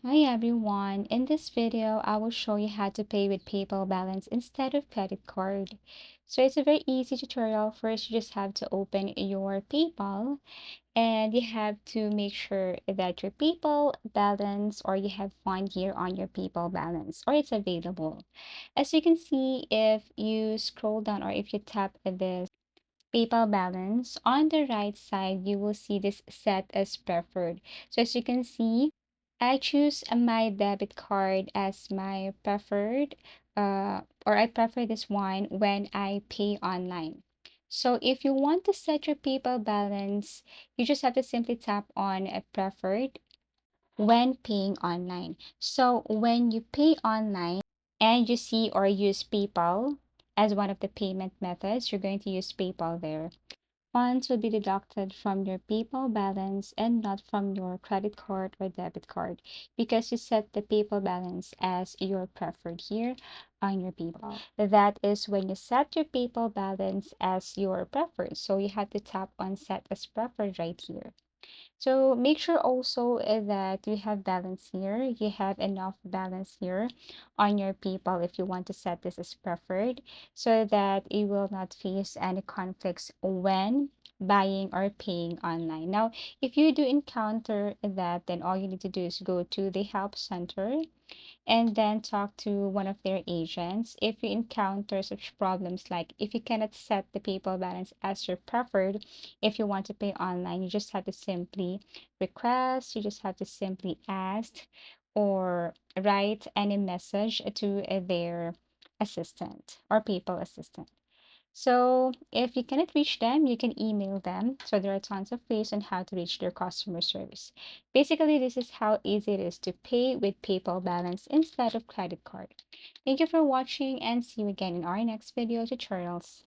Hi everyone, in this video I will show you how to pay with PayPal balance instead of credit card. So it's a very easy tutorial. First you just have to open your PayPal and you have to make sure that your PayPal balance or you have fund here on your PayPal balance or it's available. As you can see, if you scroll down or if you tap this PayPal balance on the right side, you will see this set as preferred. So as you can see, I choose my debit card as my preferred, or I prefer this one when I pay online. So if you want to set your PayPal balance, you just have to simply tap on a preferred when paying online. So when you pay online and you see or use PayPal as one of the payment methods, you're going to use PayPal there. Funds will be deducted from your PayPal balance and not from your credit card or debit card because you set the PayPal balance as your preferred here on your PayPal. That is when you set your PayPal balance as your preferred. So you have to tap on set as preferred right here. So make sure also that you have balance here. You have enough balance here on your PayPal if you want to set this as preferred so that you will not face any conflicts when buying or paying online. Now, if you do encounter that, then all you need to do is go to the help center and then talk to one of their agents. If you encounter such problems, like if you cannot set the PayPal balance as your preferred, if you want to pay online, you just have to simply request, you just have to simply ask or write any message to their assistant or PayPal assistant. So if you cannot reach them, you can email them. So there are tons of ways on how to reach their customer service. Basically, this is how easy it is to pay with PayPal balance instead of credit card. Thank you for watching and see you again in our next video tutorials.